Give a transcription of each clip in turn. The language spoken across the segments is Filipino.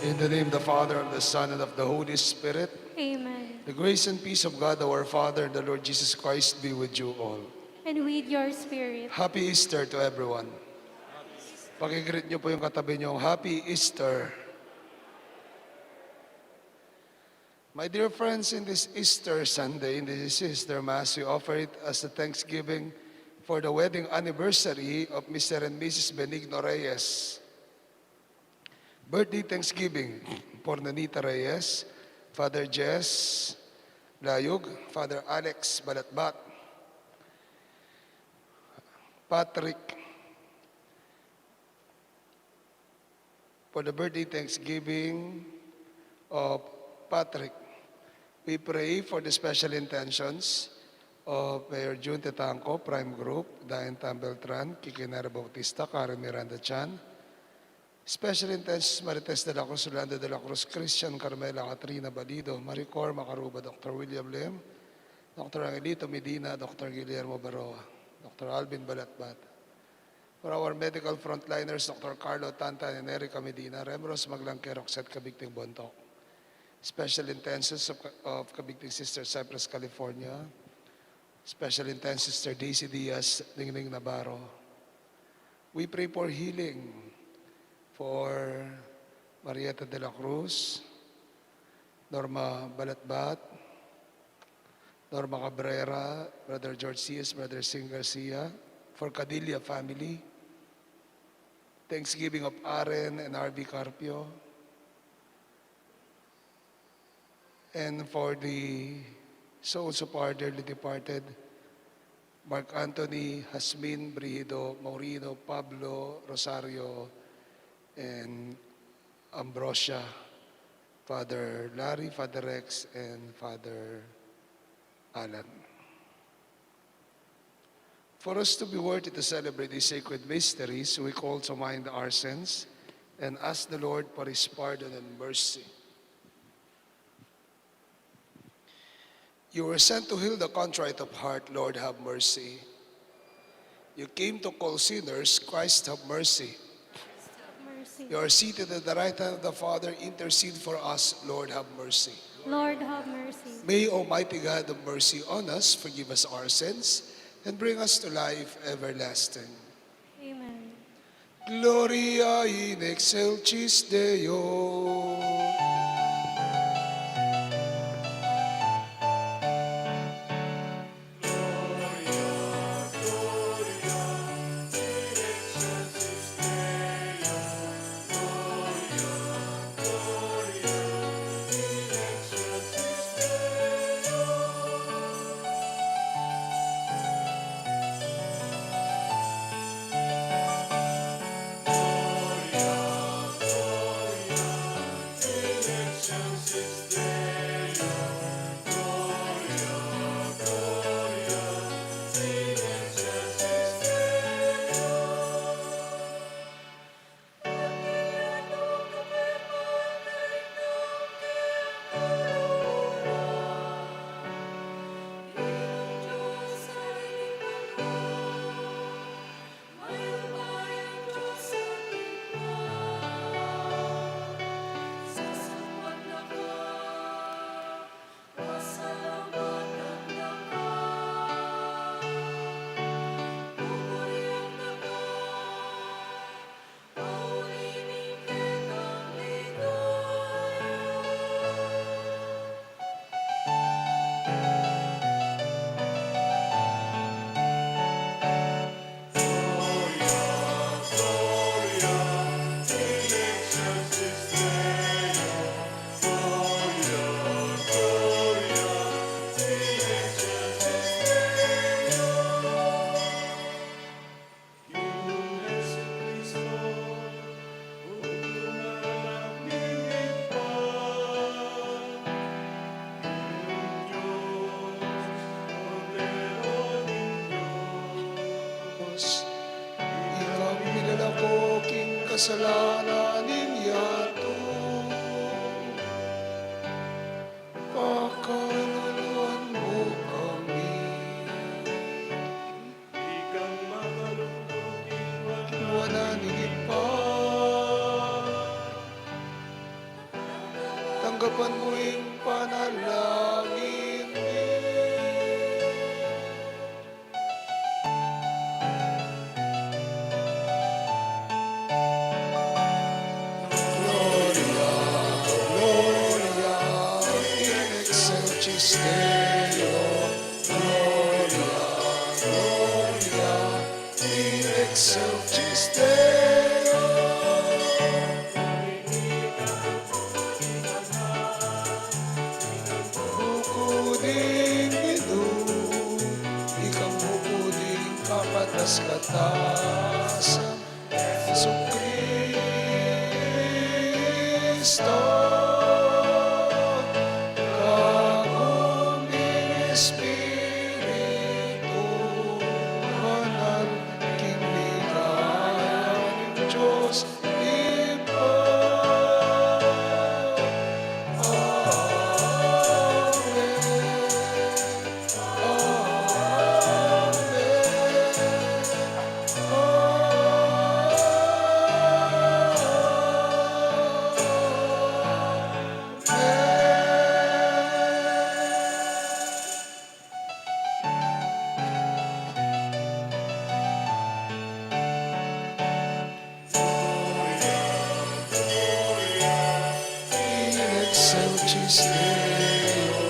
In the name of the Father, of the Son, and of the Holy Spirit. Amen. The grace and peace of God, our Father, and the Lord Jesus Christ be with you all. And with your spirit. Happy Easter to everyone. Pakigreet niyo po yung katabi niyo, Happy Easter. My dear friends, in this Easter Sunday, in this Easter Mass, we offer it as a thanksgiving for the wedding anniversary of Mr. and Mrs. Benigno Reyes. Birthday thanksgiving for Nanita Reyes, Father Jess Layug, Father Alex Balatbat, Patrick. For the birthday thanksgiving of Patrick, we pray for the special intentions of Mayor June Tetanco, Prime Group, Dayan Tambeltran, Kikinara Bautista, Karen Miranda Chan, Special Intentions Marites de la Cruz, Orlando de la Cruz, Christian Carmela Catrina Balido, Maricor Macaruba, Dr. William Lim, Dr. Angelito Medina, Dr. Guillermo Baroa, Dr. Alvin Balatbat. For our medical frontliners, Dr. Carlo Tantan and Erica Medina, Remros Maglangke, Roxette Kabigting Bontok. Special Intentions of Kabigting Sister Cypress, California. Special Intentions Sister Daisy Diaz, Ningning Navarro. We pray for healing for Marieta de la Cruz, Norma Balatbat, Norma Cabrera, Brother George Cias, Brother Sing Garcia, for Cadilla family, Thanksgiving of Aren and R.B. Carpio, and for the souls of our dearly departed, Mark Anthony, Hasmin, Brihido, Maurino, Pablo, Rosario, and Ambrosia, Father Larry, Father Rex, and Father Alan. For us to be worthy to celebrate these sacred mysteries, we call to mind our sins and ask the Lord for His pardon and mercy. You were sent to heal the contrite of heart, Lord, have mercy. You came to call sinners, Christ, have mercy. You are seated at the right hand of the Father, intercede for us, Lord, have mercy. Lord, have mercy. May Almighty God have mercy on us, forgive us our sins, and bring us to life everlasting. Amen. Gloria in excelsis Deo. kasalanan ninyato. Pakaluluan mo kami. Ikang makalulog Wala nigit pa. Tanggapan mo yung panalangin mo. Gloria, Gloria, in excelsis Deo. Gloria, Gloria, in excelsis Deo. Bukuding ino, ikang bukuding kapatas katasan, Jesucristo. Kaguming Espiritu, banal king ligaya ng Diyos, iba. In excelsis Deo,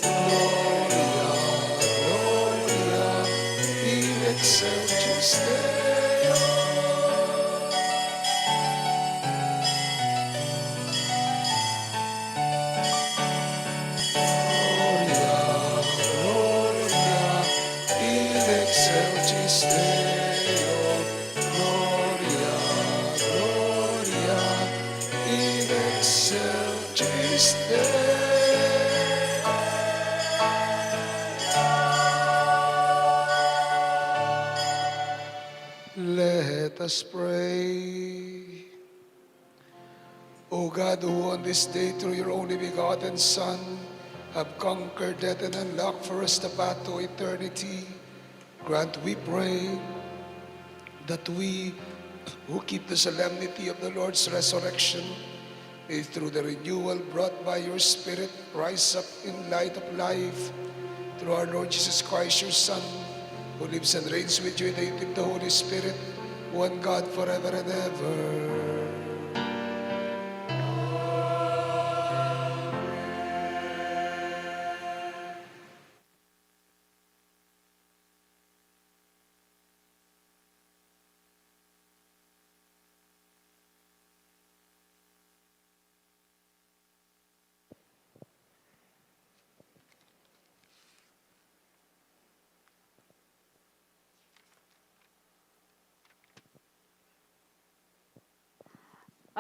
Gloria, Gloria, in excelsis Deo. Gloria, Gloria, in excelsis Deo. Gloria, Gloria, in excelsis Deo. Let us pray. O God, who on this day through your only begotten Son have conquered death and unlocked for us the path to eternity, grant, we pray, that we who keep the solemnity of the Lord's resurrection may through the renewal brought by your Spirit rise up in light of life through our Lord Jesus Christ, your Son, who lives and reigns with you in the unity of the Holy Spirit, one God forever and ever.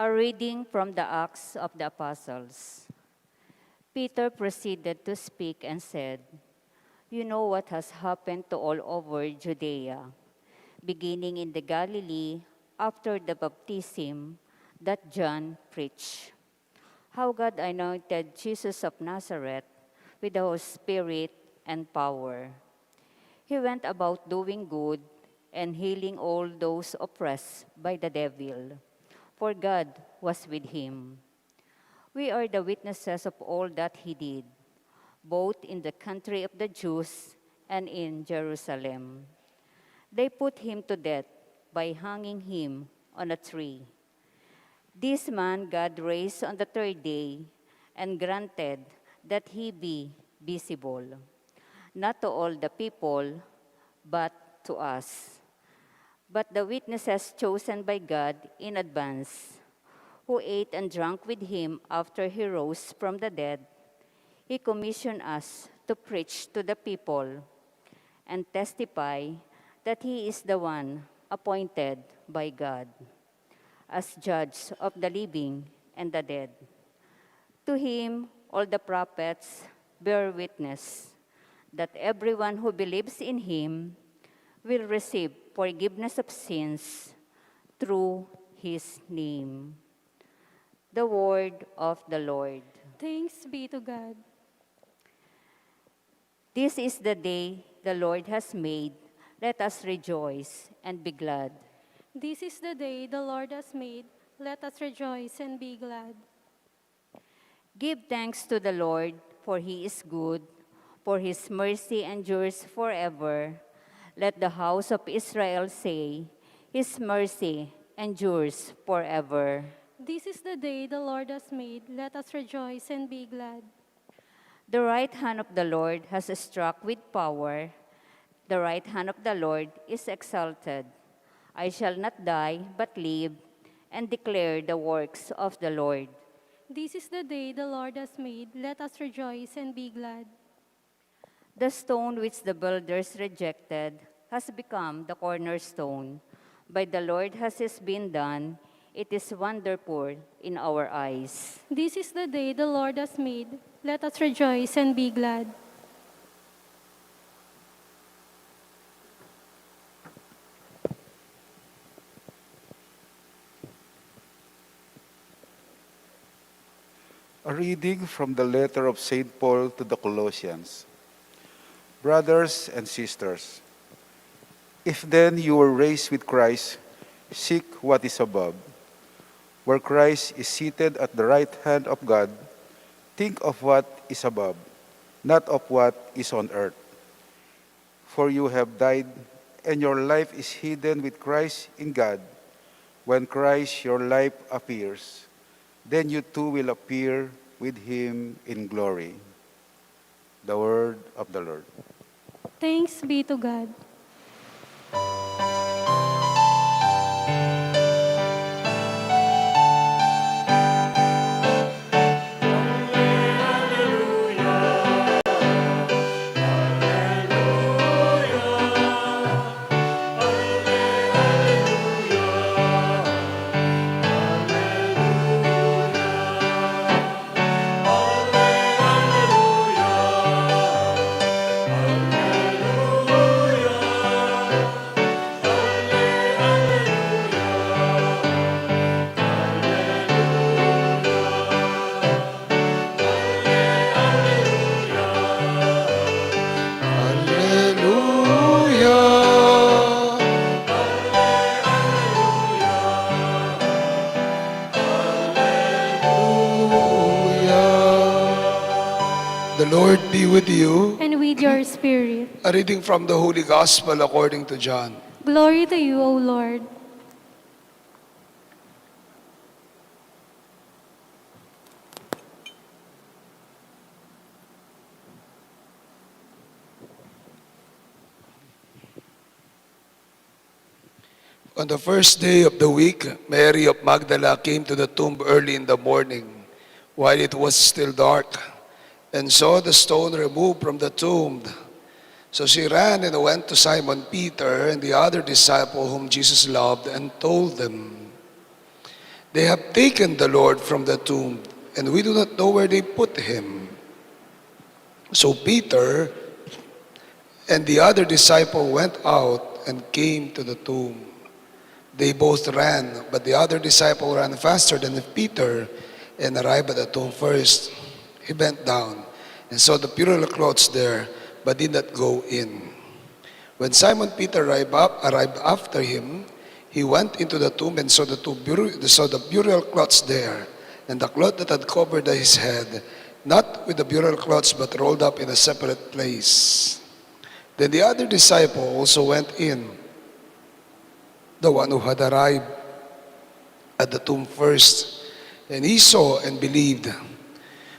A reading from the Acts of the Apostles. Peter proceeded to speak and said, "You know what has happened to all over Judea, beginning in the Galilee after the baptism that John preached. How God anointed Jesus of Nazareth with the Holy Spirit and power. He went about doing good and healing all those oppressed by the devil, for God was with him. We are the witnesses of all that he did, both in the country of the Jews and in Jerusalem. They put him to death by hanging him on a tree. This man God raised on the third day and granted that he be visible, not to all the people, but to us. But the witnesses chosen by God in advance, who ate and drank with him after he rose from the dead, he commissioned us to preach to the people and testify that he is the one appointed by God as judge of the living and the dead. To him, all the prophets bear witness that everyone who believes in him will receive forgiveness of sins through his name. The word of the Lord. Thanks be to God. This is the day the Lord has made. Let us rejoice and be glad. This is the day the Lord has made. Let us rejoice and be glad. Give thanks to the Lord, for he is good, for his mercy endures forever. Let the house of Israel say, his mercy endures forever. This is the day the Lord has made. Let us rejoice and be glad. The right hand of the Lord has struck with power. The right hand of the Lord is exalted. I shall not die, but live, and declare the works of the Lord. This is the day the Lord has made. Let us rejoice and be glad. The stone which the builders rejected has become the cornerstone. By the Lord has it been done. It is wonderful in our eyes. This is the day the Lord has made. Let us rejoice and be glad. A reading from the letter of St. Paul to the Colossians. Brothers and sisters, if then you were raised with Christ, seek what is above, where Christ is seated at the right hand of God. Think of what is above, not of what is on earth. For you have died, and your life is hidden with Christ in God. When Christ your life appears, then you too will appear with him in glory. The word of the Lord. Thanks be to God. The Lord be with you. And with your spirit. A reading from the Holy Gospel according to John. Glory to you, O Lord. On the first day of the week, Mary of Magdala came to the tomb early in the morning, while it was still dark, and saw the stone removed from the tomb. So she ran and went to Simon Peter and the other disciple whom Jesus loved, and told them, "They have taken the Lord from the tomb, and we do not know where they put him." So Peter and the other disciple went out and came to the tomb. They both ran, but the other disciple ran faster than Peter and arrived at the tomb first. He bent down and saw the burial clothes there, but did not go in. When Simon Peter arrived after him, he went into the tomb and saw the burial cloths there, and the cloth that had covered his head, not with the burial cloths, but rolled up in a separate place. Then the other disciple also went in, the one who had arrived at the tomb first, and he saw and believed,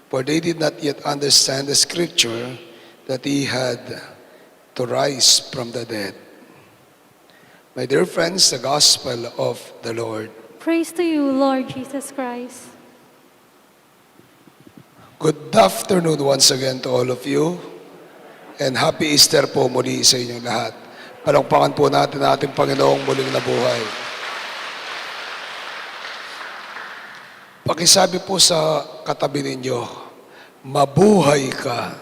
for they did not yet understand the scripture that he had to rise from the dead. My dear friends, the gospel of the Lord. Praise to you, Lord Jesus Christ. Good afternoon once again to all of you, and happy Easter po muli sa inyong lahat. Palakpakan po natin ang ating Panginoong muling nabuhay. Pakisabi po sa katabi ninyo, mabuhay ka.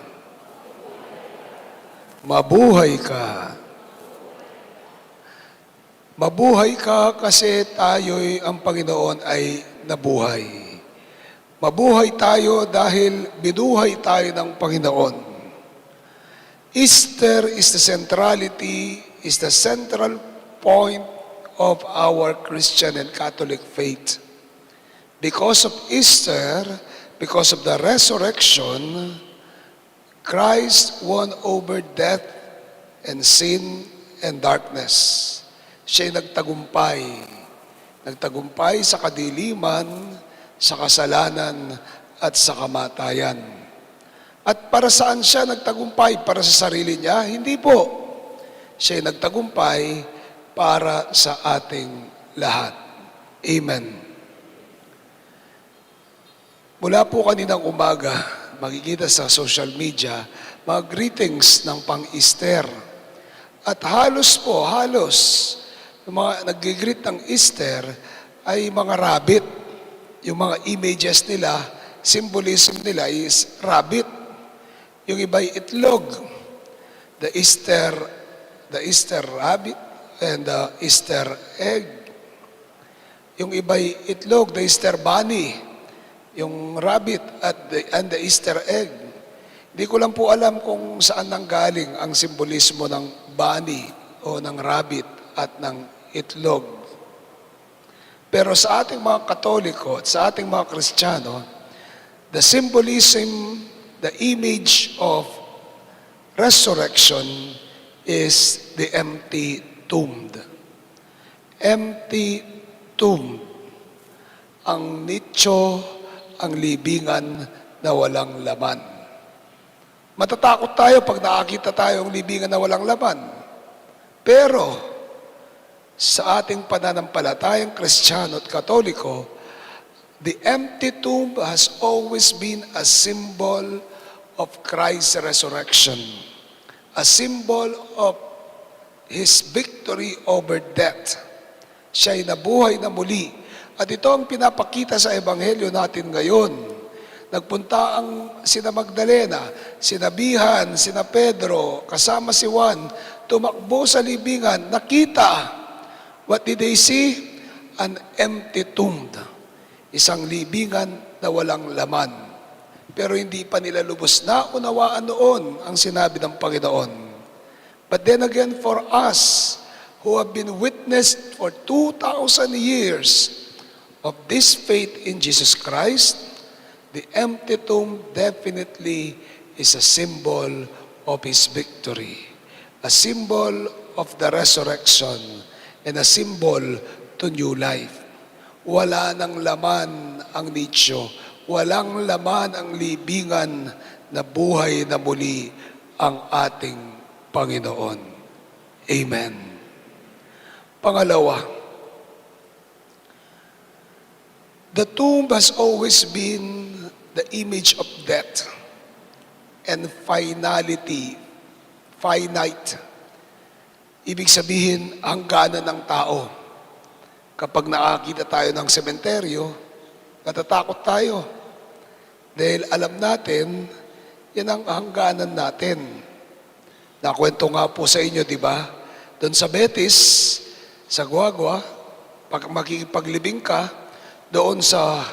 Mabuhay ka. Mabuhay ka kasi tayo'y ang Panginoon ay nabuhay. Mabuhay tayo dahil binuhay tayo ng Panginoon. Easter is the centrality, is the central point of our Christian and Catholic faith. Because of Easter, because of the resurrection, Christ won over death and sin and darkness. Siya'y nagtagumpay. Nagtagumpay sa kadiliman, sa kasalanan, at sa kamatayan. At para saan siya nagtagumpay? Para sa sarili niya? Hindi po. Siya'y nagtagumpay para sa ating lahat. Amen. Mula po kaninang umaga, makikita sa social media, mga greetings ng pang-Easter. At halos, yung mga nag-greet ng Easter ay mga rabbit. Yung mga images nila, symbolism nila is rabbit. Yung iba'y itlog. The Easter rabbit and the Easter egg. Yung iba'y itlog, the Easter bunny. Yung rabbit and the Easter egg. Hindi ko lang po alam kung saan nanggaling ang simbolismo ng bunny o ng rabbit at ng itlog. Pero sa ating mga Katoliko at sa ating mga Kristiyano, the symbolism, the image of resurrection is the empty tomb. Empty tomb. Ang nicho, ang libingan na walang laman. Matatakot tayo pag nakakita tayo ng libingan na walang laman. Pero sa ating pananampalatayang Kristiyano at Katoliko, the empty tomb has always been a symbol of Christ's resurrection, a symbol of His victory over death. Siya'y nabuhay na muli. At ito ang pinapakita sa Ebanghelyo natin ngayon. Nagpunta ang sina Magdalena, sina Bihan, sina Pedro, kasama si Juan, tumakbo sa libingan, nakita. What did they see? An empty tomb. Isang libingan na walang laman. Pero hindi pa nila lubos na unawaan noon ang sinabi ng Panginoon. But then again, for us who have been witnessed for 2,000 years of this faith in Jesus Christ, the empty tomb definitely is a symbol of His victory, a symbol of the resurrection, and a symbol to new life. Wala nang laman ang nicho, walang laman ang libingan na buhay na muli ang ating Panginoon. Amen. Pangalawa, the tomb has always been the image of death and finality, finite. Ibig sabihin, hangganan ng tao. Kapag nakakita tayo ng sementeryo, natatakot tayo. Dahil alam natin, yan ang hangganan natin. Nakwento nga po sa inyo, di ba? Doon sa Betis, sa Guagua, pag makikipaglibing ka, doon sa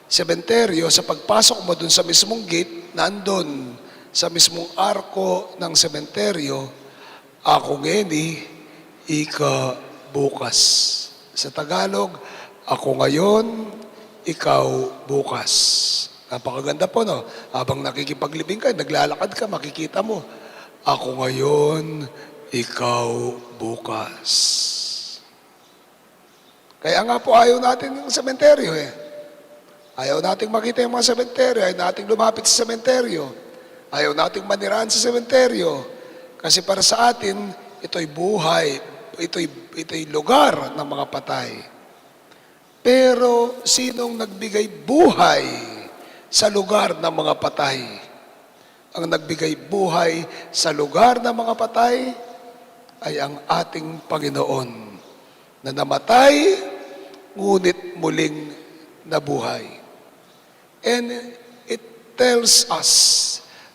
sementeryo, sa pagpasok mo doon sa mismong gate, nandun sa mismong arko ng sementeryo, ako ngeni, ika bukas. Sa Tagalog, ako ngayon, ikaw bukas. Napakaganda po, no? Habang nakikipaglibing ka, naglalakad ka, makikita mo, ako ngayon, ikaw bukas. Kaya nga po, ayaw natin yung sementeryo eh. Ayaw nating makita yung mga sementeryo, ayaw nating lumapit sa sementeryo, ayaw nating manirahan sa sementeryo. Kasi para sa atin, ito'y buhay, ito'y lugar ng mga patay. Pero sinong nagbigay buhay sa lugar ng mga patay? Ang nagbigay buhay sa lugar ng mga patay ay ang ating Panginoon na namatay, ngunit muling nabuhay. And it tells us,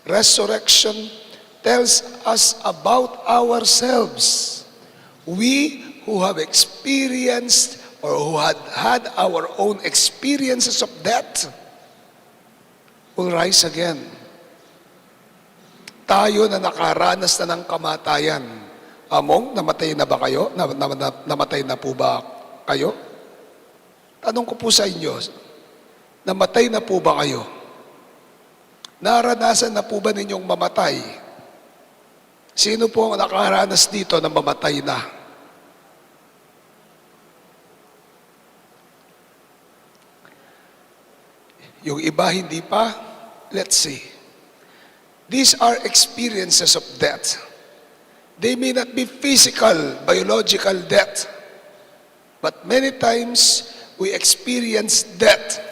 resurrection tells us about ourselves. We who have experienced or who had our own experiences of death will rise again. Tayo na nakaranas na ng kamatayan. Among, namatay na ba kayo? Namatay na po ba kayo? Tanong ko po sa inyo, namatay na po ba kayo? Naranasan na po ba ninyong mamatay? Sino po ang nakaranas dito na mamatay na? Yung iba hindi pa? Let's see. These are experiences of death. They may not be physical, biological death, but many times we experience death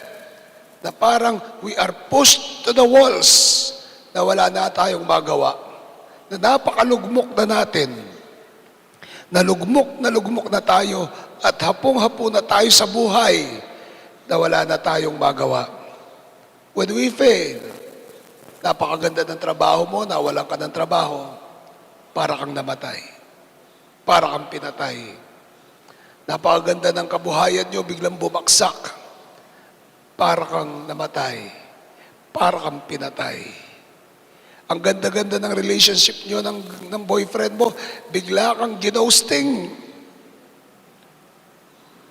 na parang we are pushed to the walls na wala na tayong magawa, na napakalugmok na natin, na lugmok na tayo at hapong-hapo na tayo sa buhay na wala na tayong magawa. When we fail, napakaganda ng trabaho mo, nawalan ka ng trabaho, para kang namatay, para kang pinatay. Napakaganda ng kabuhayan nyo, biglang bumaksak, para kang namatay, para kang pinatay. Ang ganda-ganda ng relationship nyo ng boyfriend mo, bigla kang ginosting.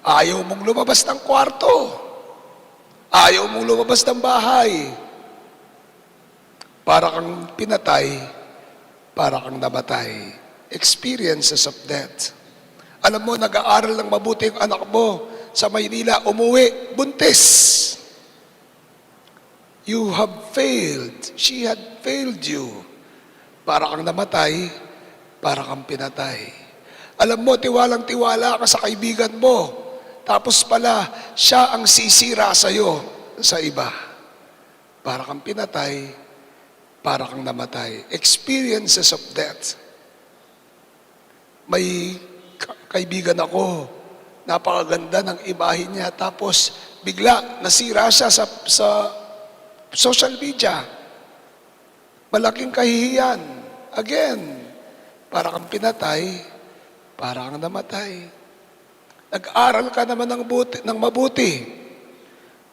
Ayaw mong lumabas ng kwarto. Ayaw mong lumabas ng bahay. Para kang pinatay, para kang namatay. Experiences of death. Alam mo, nag-aaral ng mabuti ang anak mo sa Maynila, umuwi, buntis. You have failed. She had failed you. Para kang namatay, para kang pinatay. Alam mo, tiwalang-tiwala ka sa kaibigan mo. Tapos pala, siya ang sisira sa'yo sa iba. Para kang pinatay, para kang namatay. Experiences of death. May kaibigan ako, napakaganda ng imahe niya, tapos bigla nasira siya sa social media. Malaking kahihiyan. Again, para kang pinatay, para kang namatay. Nag-aral ka naman ng mabuti.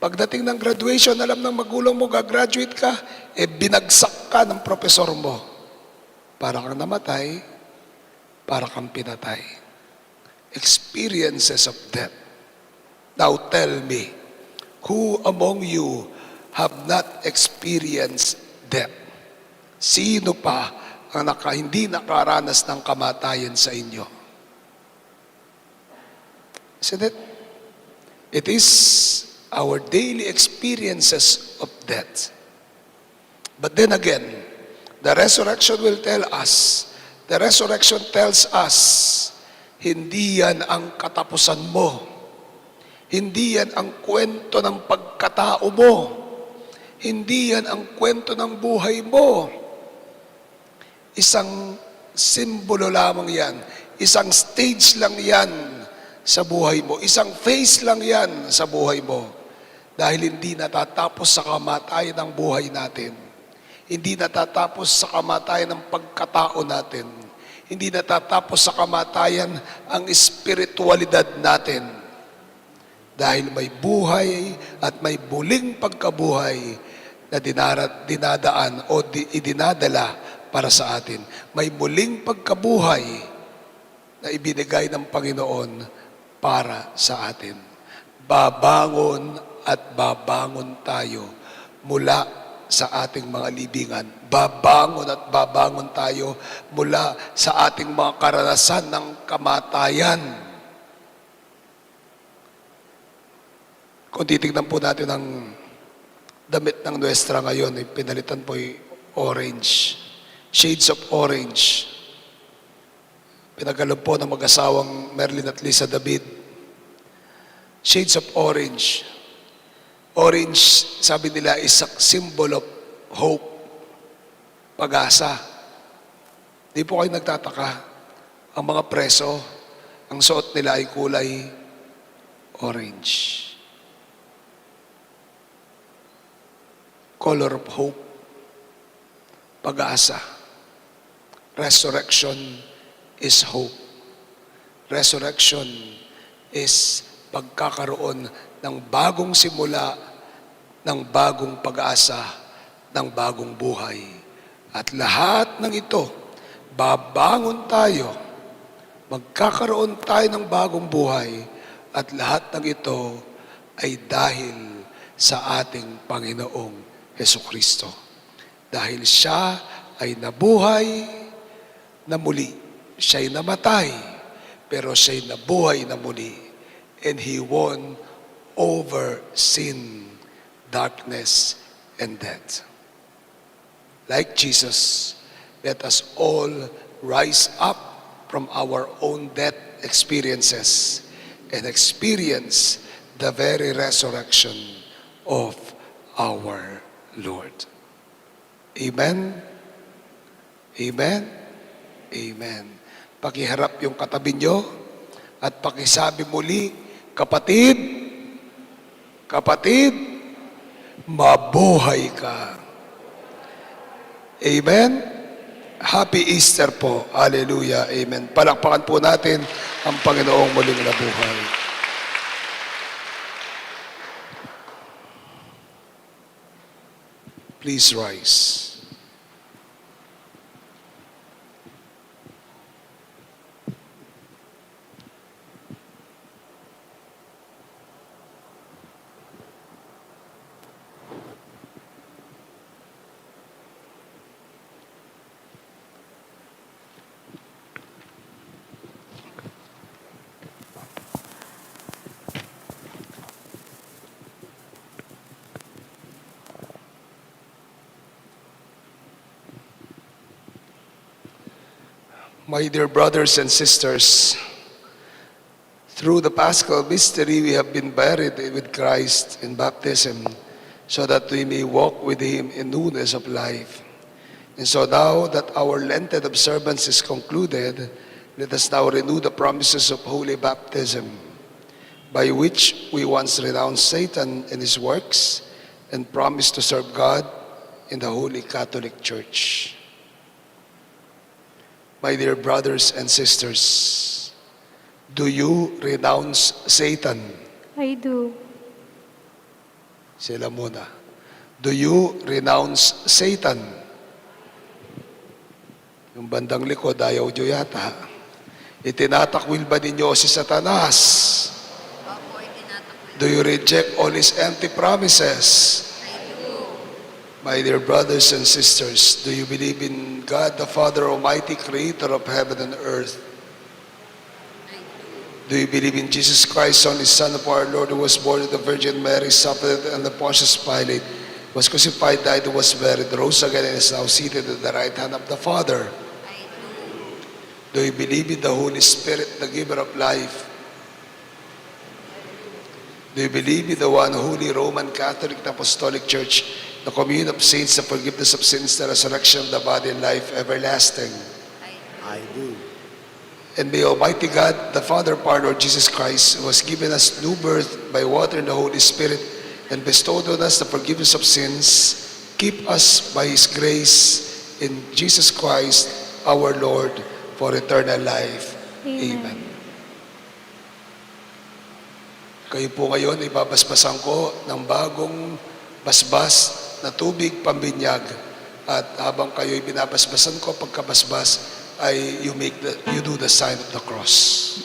Pagdating ng graduation, alam ng magulang mo, gagraduate ka, binagsak ka ng profesor mo. Para kang namatay, para kang pinatay. Experiences of death. Now tell me, who among you have not experienced death? Sino pa ang hindi nakaranas ng kamatayan sa inyo? Isn't it? It is our daily experiences of death. But then again, the resurrection will tell us, the resurrection tells us, hindi yan ang katapusan mo. Hindi yan ang kwento ng pagkatao mo. Hindi yan ang kwento ng buhay mo. Isang simbolo lamang yan. Isang stage lang yan sa buhay mo. Isang phase lang yan sa buhay mo. Dahil hindi natatapos sa kamatayan ng buhay natin. Hindi natatapos sa kamatayan ng pagkatao natin. Hindi natatapos sa kamatayan ang espiritualidad natin. Dahil may buhay at may buling pagkabuhay na dinadaan o idinadala para sa atin. May muling pagkabuhay na ibinigay ng Panginoon para sa atin. Babangon at babangon tayo mula sa ating mga libingan. Babangon at babangon tayo mula sa ating mga karanasan ng kamatayan. Kung titignan po natin ang damit ng Nuestra ngayon, pinalitan po yung orange. Shades of orange. Pinagalob po ng mag-asawang Merlin at Lisa David. Shades of orange. Orange, sabi nila, is a symbol of hope, pag-asa. Di po kayo nagtataka. Ang mga preso, ang suot nila ay kulay orange. Color of hope, pag-asa. Resurrection is hope. Resurrection is pagkakaroon ng bagong simula, ng bagong pag-asa, ng bagong buhay. At lahat ng ito, babangon tayo, magkakaroon tayo ng bagong buhay, at lahat ng ito ay dahil sa ating Panginoong Hesukristo. Dahil siya ay nabuhay na muli. Siya'y namatay, pero siya'y nabuhay na muli. And He won over sin, darkness, and death. Like Jesus, let us all rise up from our own death experiences and experience the very resurrection of our Lord. Amen? Amen? Amen. Pakiharap yung katabi nyo at pakisabi muli, kapatid, kapatid, mabuhay ka. Amen? Happy Easter po. Hallelujah. Amen. Palakpakan po natin ang Panginoong muling nabuhay. Please rise. My dear brothers and sisters, through the Paschal mystery, we have been buried with Christ in baptism so that we may walk with Him in newness of life. And so now that our Lenten observance is concluded, let us now renew the promises of holy baptism, by which we once renounced Satan and his works and promised to serve God in the Holy Catholic Church. My dear brothers and sisters, do you renounce Satan? I do. Sila muna. Do you renounce Satan? Yung bandang likod, ayaw nyo yata. Itinatakwil ba ninyo si Satanas? Do you reject all his empty promises? My dear brothers and sisters, do you believe in God, the Father Almighty, creator of heaven and earth? Do you believe in Jesus Christ, only Son of our Lord, who was born of the Virgin Mary, suffered under Pontius Pilate, was crucified, died, was buried, rose again, and is now seated at the right hand of the Father? Do you believe in the Holy Spirit, the giver of life? Do you believe in the one holy Roman Catholic and Apostolic Church, the communion of saints, the forgiveness of sins, the resurrection of the body, and life everlasting? I do. And may Almighty God, the Father of our Lord Jesus Christ, who has given us new birth by water and the Holy Spirit, and bestowed on us the forgiveness of sins, keep us by His grace in Jesus Christ, our Lord, for eternal life. Amen. Kayo po ngayon, ibabasbasan ko ng bagong basbas na tubig pambinyag. At habang kayo'y binabasbasan ko, pagkabasbas, ay you do the sign of the cross.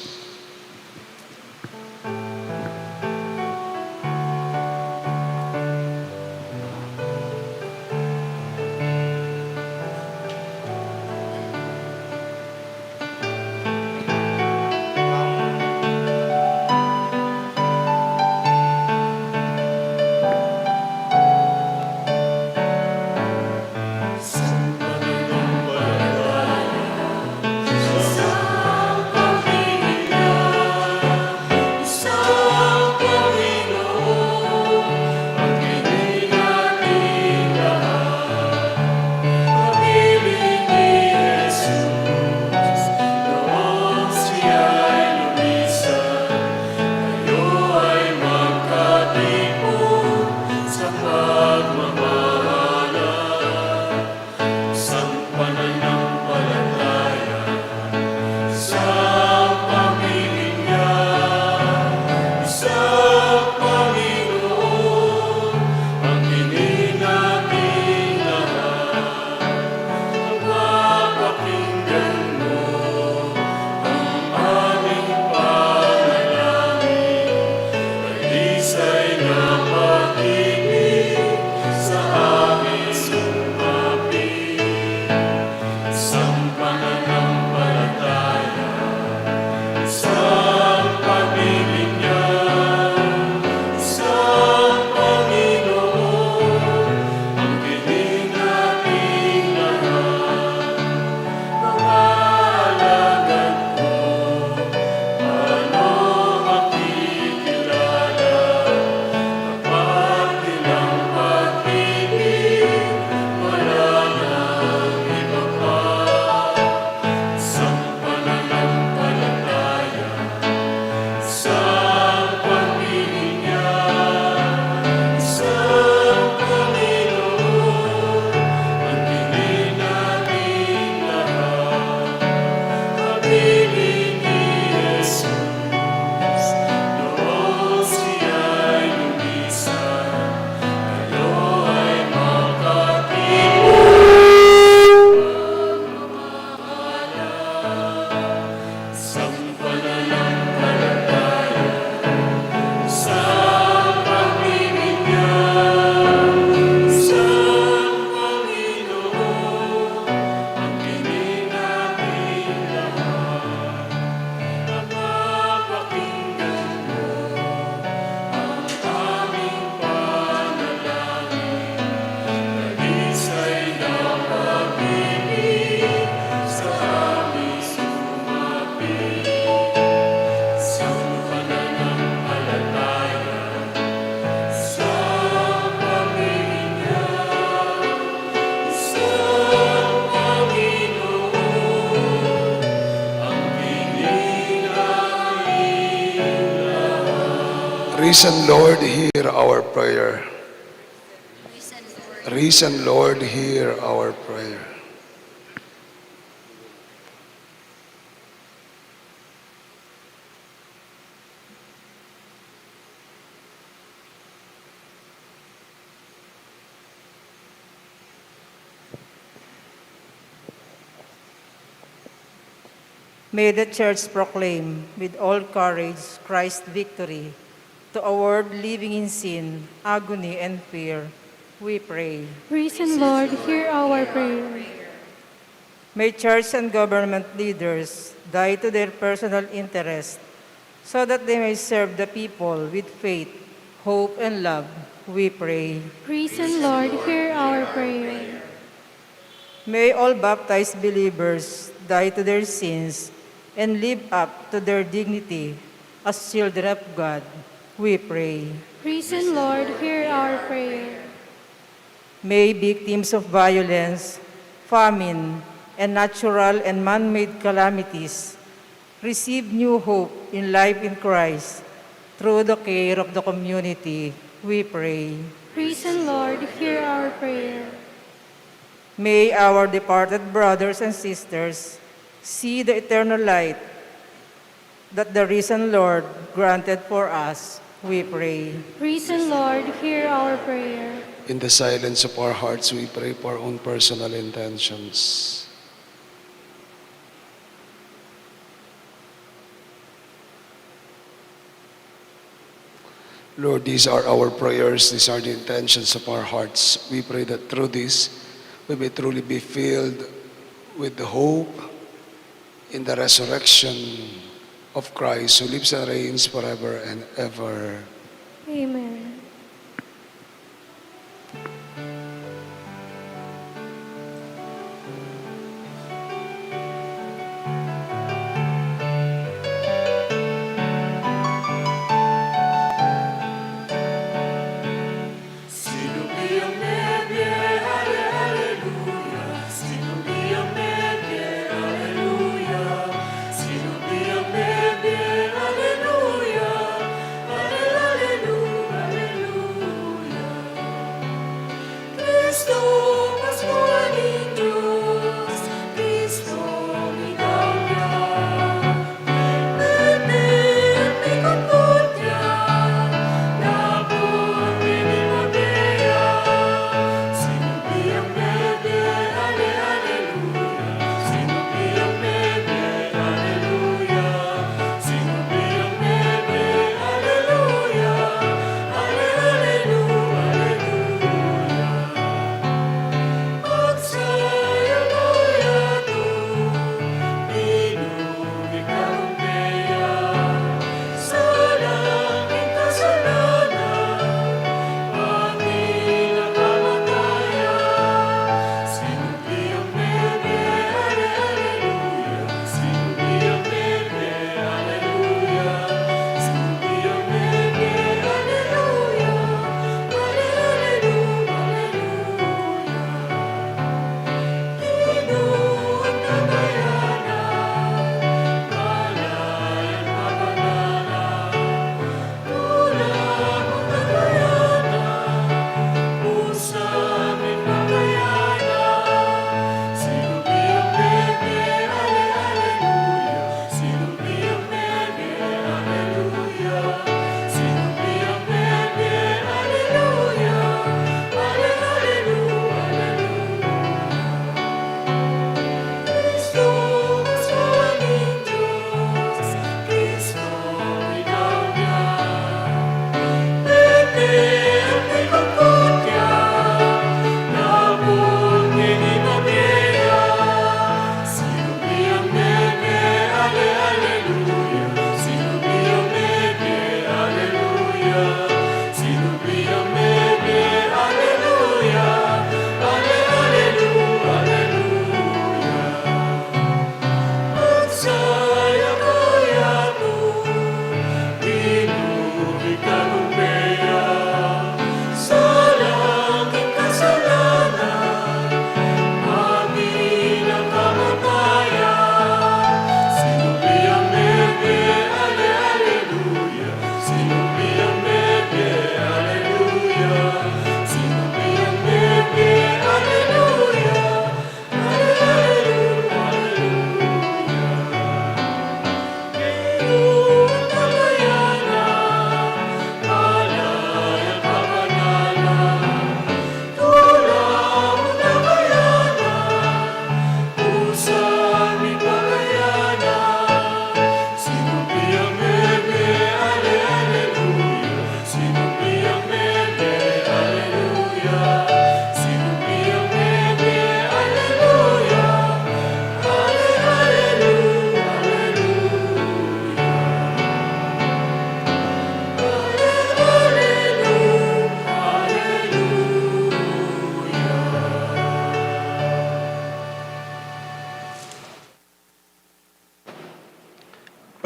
Risen Lord, hear our prayer. Risen Lord, hear our prayer. May the Church proclaim with all courage Christ's victory to a world living in sin, agony, and fear. We pray. Risen Lord, hear our prayer. May Church and government leaders die to their personal interest so that they may serve the people with faith, hope, and love. We pray. Risen Lord, hear our prayer. May all baptized believers die to their sins and live up to their dignity as children of God. We pray. Risen Lord, hear our prayer. May victims of violence, famine, and natural and man-made calamities receive new hope in life in Christ through the care of the community. We pray. Risen Lord, hear our prayer. May our departed brothers and sisters see the eternal light that the risen Lord granted for us. We pray. Risen Lord, hear our prayer. In the silence of our hearts, we pray for our own personal intentions. Lord, these are our prayers, these are the intentions of our hearts. We pray that through this, we may truly be filled with the hope in the resurrection of Christ who lives and reigns forever and ever. Amen. Aleluya, aleluya, aleluya,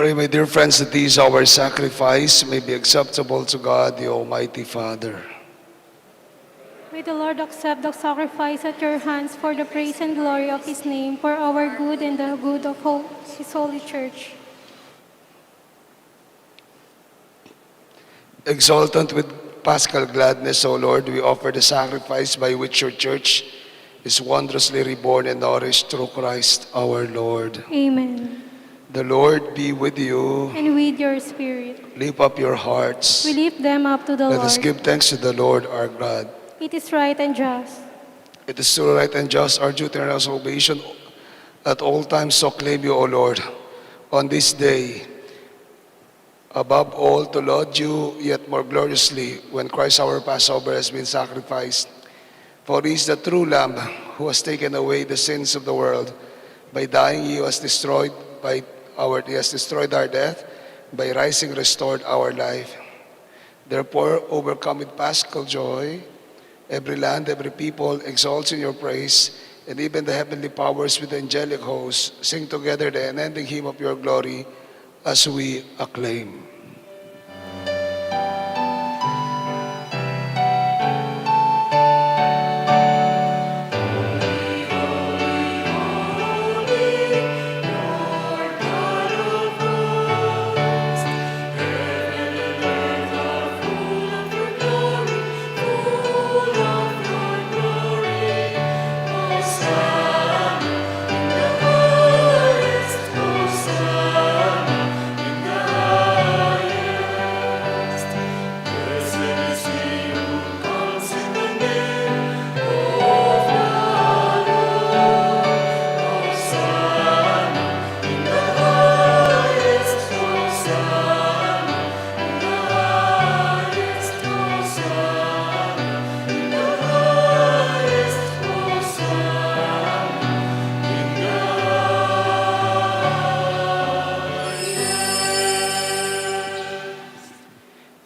Pray, my dear friends, that these our sacrifice may be acceptable to God, the Almighty Father. May the Lord accept the sacrifice at your hands for the praise and glory of his name, for our good and the good of his holy church. Exultant with paschal gladness, O Lord, we offer the sacrifice by which your church is wondrously reborn and nourished through Christ our Lord. Amen. The Lord be with you. And with your spirit, Lift up your hearts. we lift them up to the Let Lord. us give thanks to the Lord our God. It is right and just. It is so right and just, our duty and our salvation, at all times so claim you, O Lord, on this day. Above all, to laud you yet more gloriously when Christ our Passover has been sacrificed. For he is the true Lamb who has taken away the sins of the world. By dying, he has destroyed our death. By rising, restored our life. Therefore, overcome with paschal joy, every land, every people exalts in your praise, and even the heavenly powers with the angelic hosts sing together the unending hymn of your glory as we acclaim.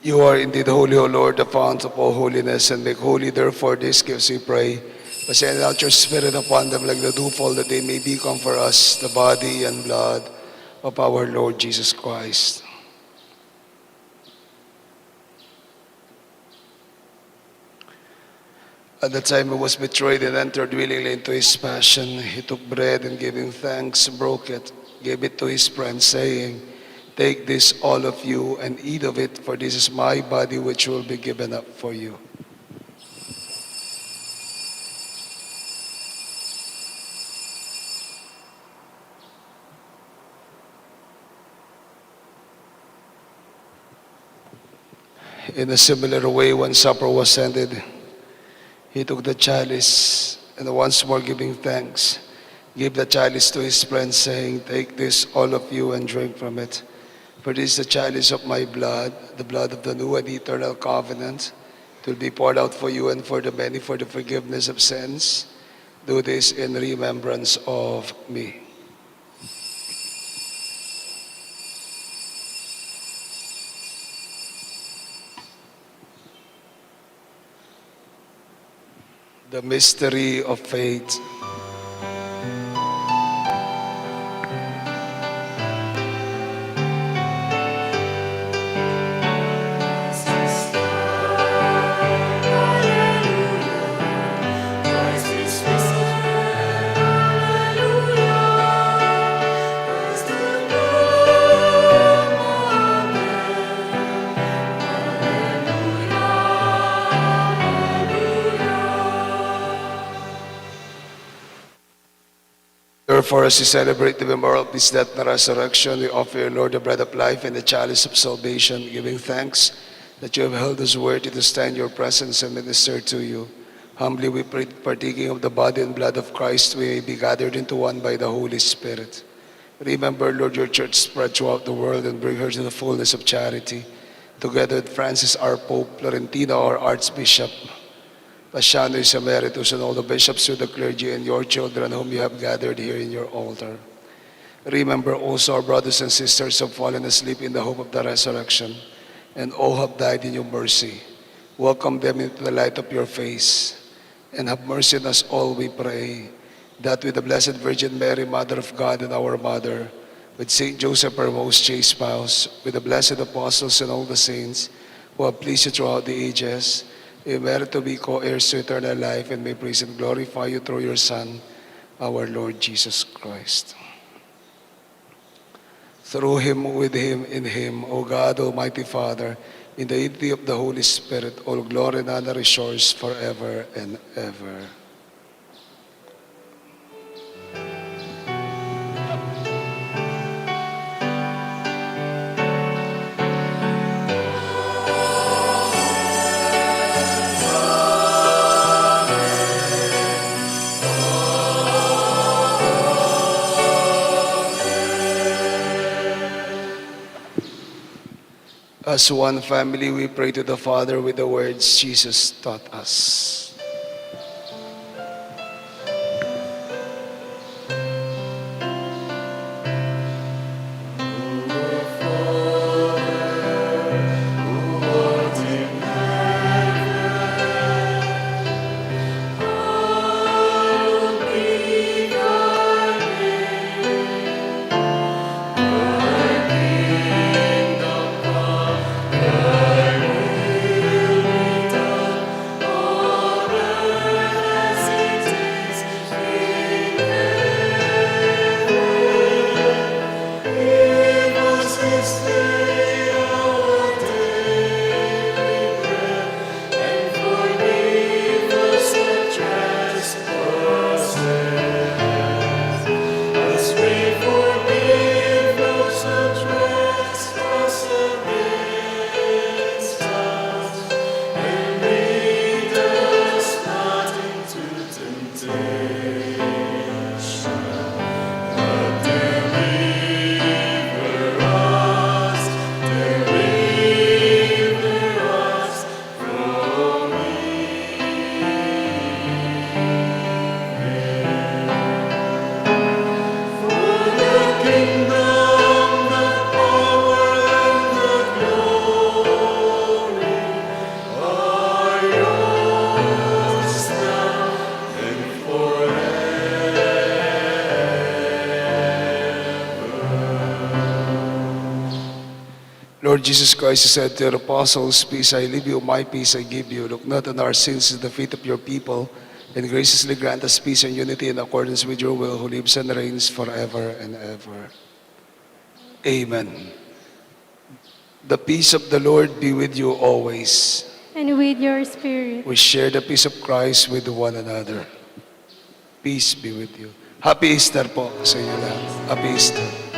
You are indeed holy, O Lord, the fount of all holiness, and make holy therefore these gifts, we pray. But send out your Spirit upon them like the dewfall, that they may become for us the body and blood of our Lord Jesus Christ. At the time he was betrayed and entered willingly into his passion, he took bread and giving thanks, broke it, gave it to his friends, saying, "Take this, all of you, and eat of it, for this is my body which will be given up for you." In a similar way, when supper was ended, he took the chalice, and once more giving thanks, gave the chalice to his friends, saying, "Take this, all of you, and drink from it. For this is the chalice of my blood, the blood of the new and eternal covenant. It will be poured out for you and for the many for the forgiveness of sins. Do this in remembrance of me." The mystery of faith. Therefore, as we celebrate the memorial of his death and resurrection, we offer you, Lord, the bread of life and the chalice of salvation, giving thanks that you have held us worthy to stand in your presence and minister to you. Humbly we pray, partaking of the body and blood of Christ, we may be gathered into one by the Holy Spirit. Remember, Lord, your church spread throughout the world and bring her to the fullness of charity. Together with Francis, our Pope, Florentino, our Archbishop, Paciano is Emeritus, and all the bishops of the clergy and your children whom you have gathered here in your altar. Remember also our brothers and sisters who have fallen asleep in the hope of the resurrection, and all have died in your mercy. Welcome them into the light of your face, and have mercy on us all, we pray, that with the Blessed Virgin Mary, Mother of God and our Mother, with Saint Joseph, our most chaste spouse, with the blessed apostles and all the saints who have pleased you throughout the ages, we merit to be co-heirs to eternal life and may praise and glorify you through your Son, our Lord Jesus Christ. Through him, with him, in him, O God, Almighty Father, in the unity of the Holy Spirit, all glory and honor is yours forever and ever. As one family, we pray to the Father with the words Jesus taught us. Lord Jesus Christ, you said to your apostles, peace I leave you, my peace I give you. Look not on our sins and the faith of your people, and graciously grant us peace and unity in accordance with your will, who lives and reigns forever and ever. Amen. The peace of the Lord be with you always. And with your spirit. We share the peace of Christ with one another. Peace be with you. Happy Easter po sa inyo lahat. Happy Easter.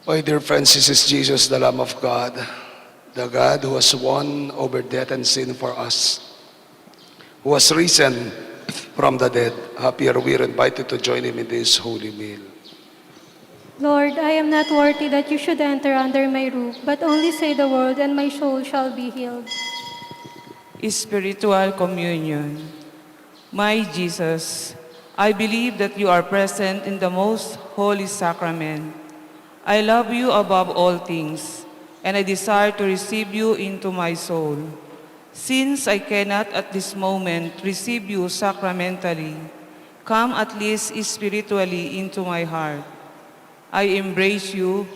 My dear friends, this is Jesus, the Lamb of God, the God who has won over death and sin for us, who has risen from the dead. Happy are we invited to join him in this holy meal. Lord, I am not worthy that you should enter under my roof, but only say the word and my soul shall be healed. Spiritual communion. My Jesus, I believe that you are present in the most holy sacrament. I love you above all things, and I desire to receive you into my soul. Since I cannot at this moment receive you sacramentally, come at least spiritually into my heart. I embrace you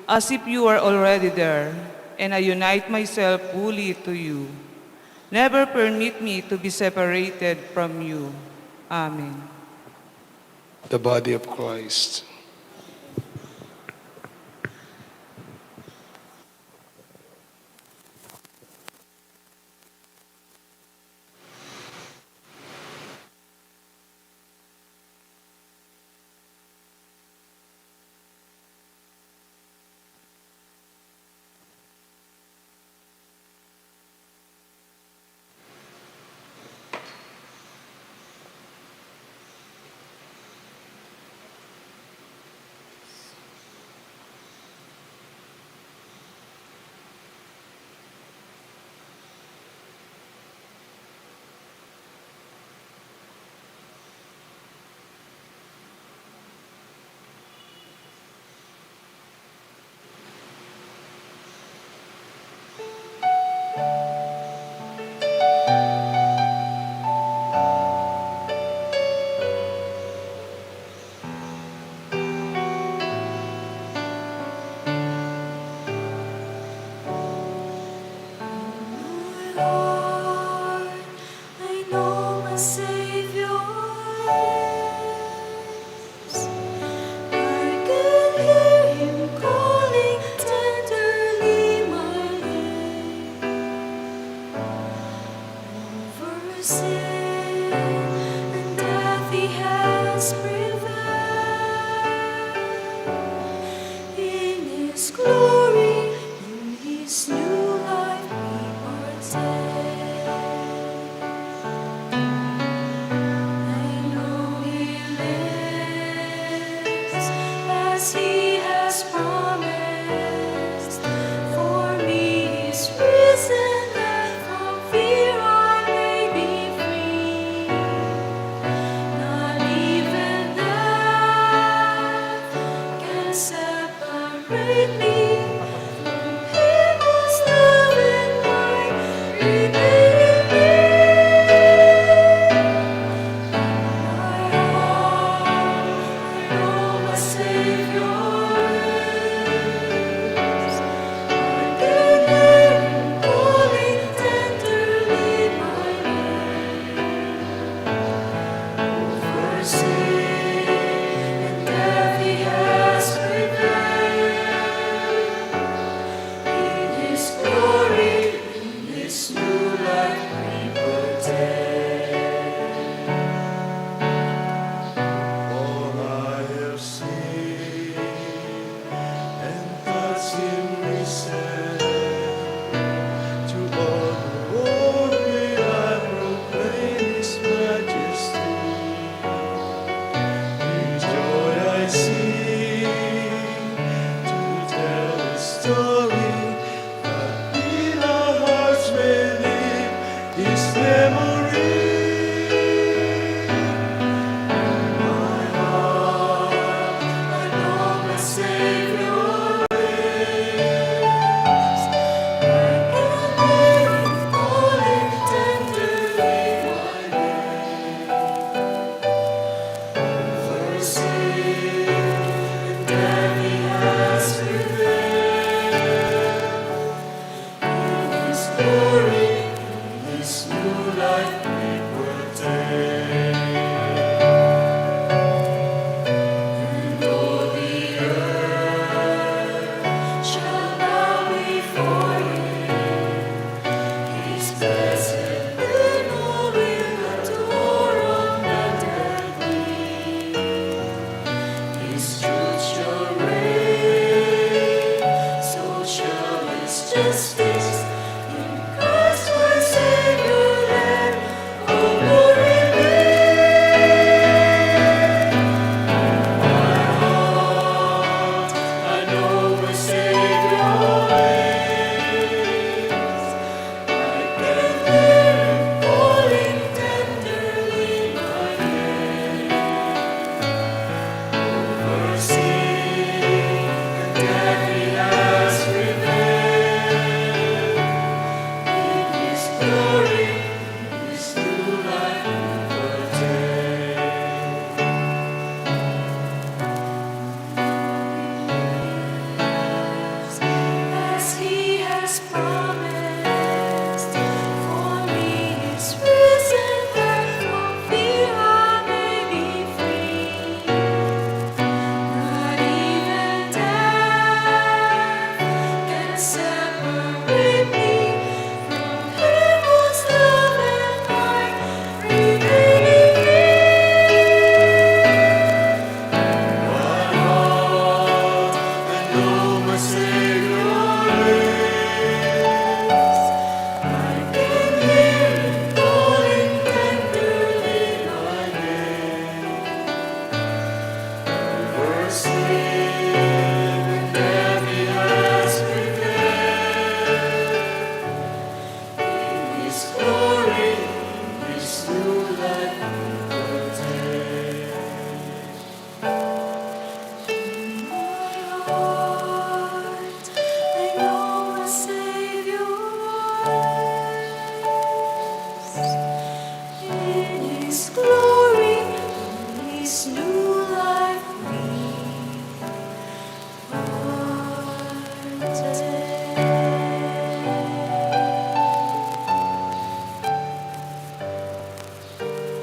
as if you are already there, and I unite myself fully to you. Never permit me to be separated from you. Amen. The body of Christ.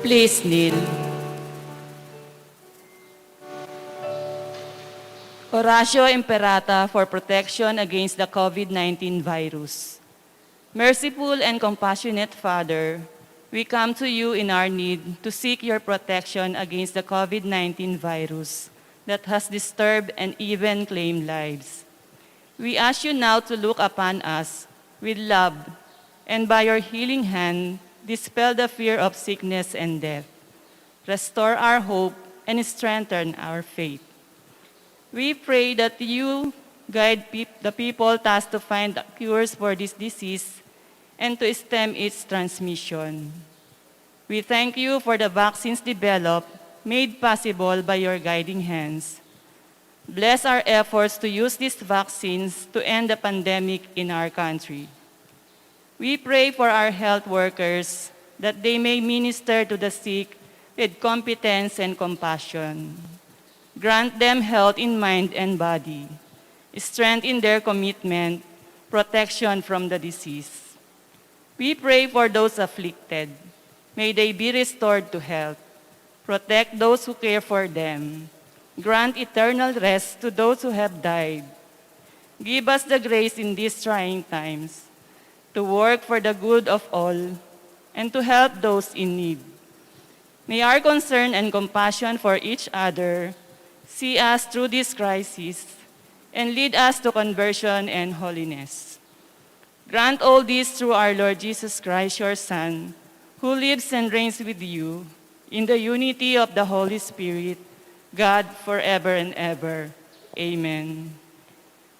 Please kneel. Oratio Imperata for protection against the COVID-19 virus. Merciful and compassionate Father, we come to you in our need to seek your protection against the COVID-19 virus that has disturbed and even claimed lives. We ask you now to look upon us with love and by your healing hand, dispel the fear of sickness and death. Restore our hope and strengthen our faith. We pray that you guide the people tasked to find cures for this disease and to stem its transmission. We thank you for the vaccines developed, made possible by your guiding hands. Bless our efforts to use these vaccines to end the pandemic in our country. We pray for our health workers that they may minister to the sick with competence and compassion. Grant them health in mind and body, strength in their commitment, protection from the disease. We pray for those afflicted. May they be restored to health. Protect those who care for them. Grant eternal rest to those who have died. Give us the grace in these trying times to work for the good of all and to help those in need. May our concern and compassion for each other see us through this crisis and lead us to conversion and holiness. Grant all this through our Lord Jesus Christ, your Son, who lives and reigns with you in the unity of the Holy Spirit, God, forever and ever. Amen.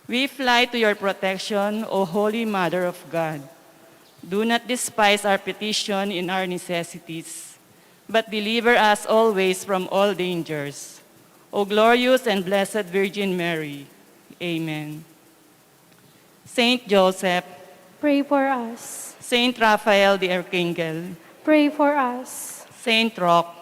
We fly to your protection, O Holy Mother of God. Do not despise our petition in our necessities, but deliver us always from all dangers. O glorious and blessed Virgin Mary. Amen. Saint Joseph, Pray for us. Saint Raphael the Archangel, Pray for us. Saint Roque,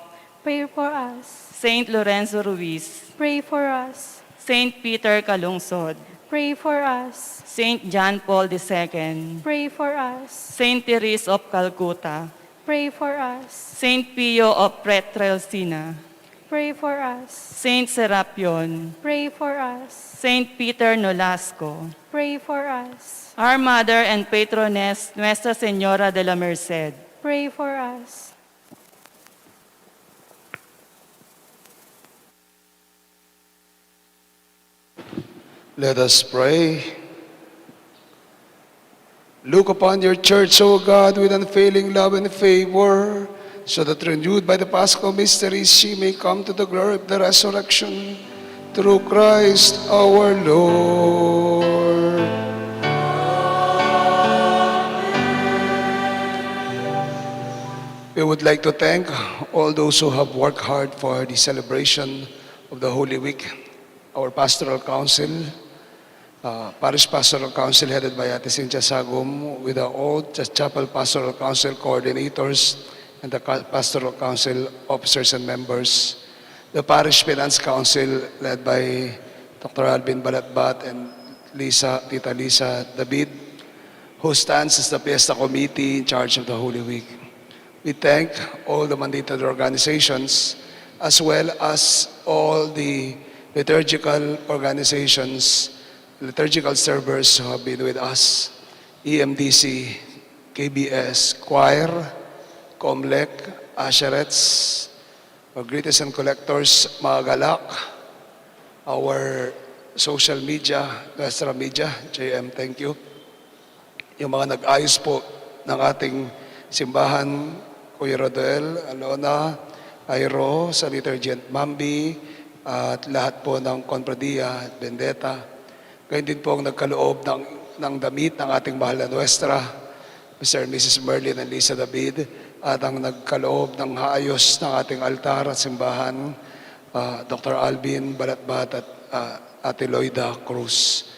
Pray for us. Saint Lorenzo Ruiz, Pray for us. Saint Peter Calungsod, Pray for us. Saint John Paul II, Pray for us. Saint Therese of Calcutta, Pray for us. Saint Pio of Pietrelcina, Pray for us. Saint Serapion, Pray for us. Saint Peter Nolasco, Pray for us. our Mother and Patroness, Nuestra Señora de la Merced, Pray for us. Let us pray. Look upon your church, O God, with unfailing love and favor, so that renewed by the Paschal mysteries, she may come to the glory of the resurrection through Christ our Lord. We would like to thank all those who have worked hard for the celebration of the Holy Week. Our Pastoral Council, Parish Pastoral Council headed by Ate Cynthia Sagum, with the Old Chapel Pastoral Council coordinators and the Pastoral Council officers and members. The Parish Finance Council led by Dr. Alvin Balatbat and Tita Lisa David, who stands as the Fiesta Committee in charge of the Holy Week. We thank all the mandated organizations as well as all the liturgical organizations, liturgical servers who have been with us, EMDC, KBS, Choir, Comlec, Asherets, our greeters and collectors, mga galak, our social media, Nuestra Media, JM, thank you. Yung mga nag-ayos po ng ating simbahan, Kuya Rodel, Alona, Airo, sa liturgy, Mambi, at lahat po ng Confradia at Bendeta. Gayon din po ang nagkaloob ng damit ng ating mahal na Nuestra, Mr. and Mrs. Merlin and Lisa David, at ang nagkaloob ng haayos ng ating altar at simbahan, Dr. Alvin Balatbat at Ate Loida Cruz.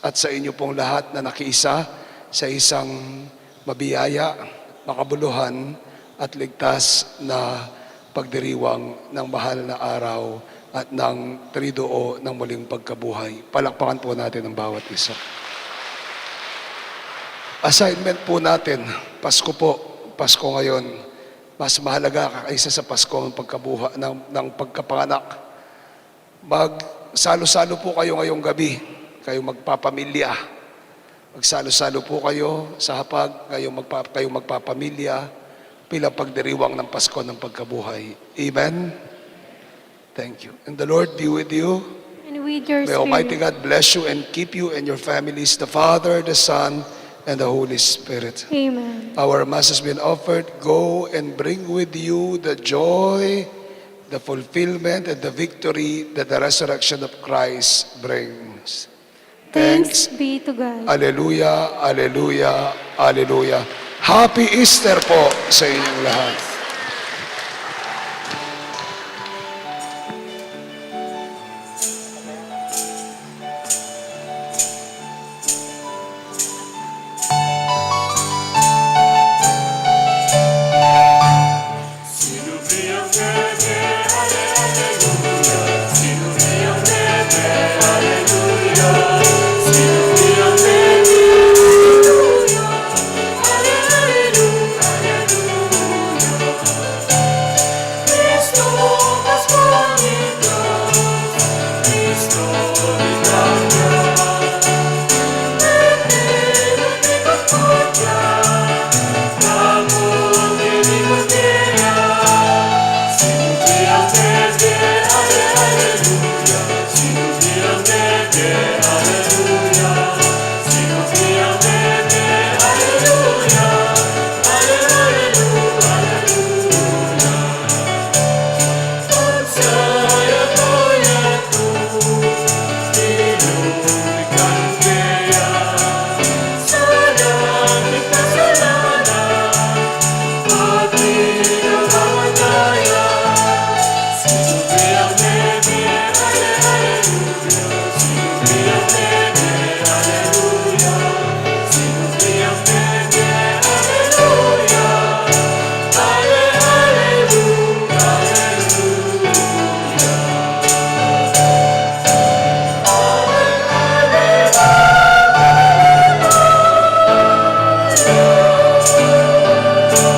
At sa inyo pong lahat na nakiisa sa isang mabiyaya, makabuluhan at ligtas na pagdiriwang ng mahal na araw at ng triduo ng muling pagkabuhay. Palakpakan po natin ang bawat isa. Assignment po natin, Pasko po, Pasko ngayon. Mas mahalaga kaysa sa Pasko ng pagkabuhay, ng pagkapanganak. Magsalo-salo po kayo ngayong gabi, kayo magpapamilya. Magsalo-salo po kayo sa hapag, kayo magpapamilya, bilang pagdiriwang ng Pasko ng pagkabuhay. Amen? Thank you. And the Lord be with you. And with your May Almighty spirit. God bless you and keep you and your families, the Father, the Son, and the Holy Spirit. Amen. Our Mass has been offered. Go and bring with you the joy, the fulfillment, and the victory that the resurrection of Christ brings. Thanks be to God. Alleluia, alleluia, alleluia. Happy Easter po sa inyong lahat.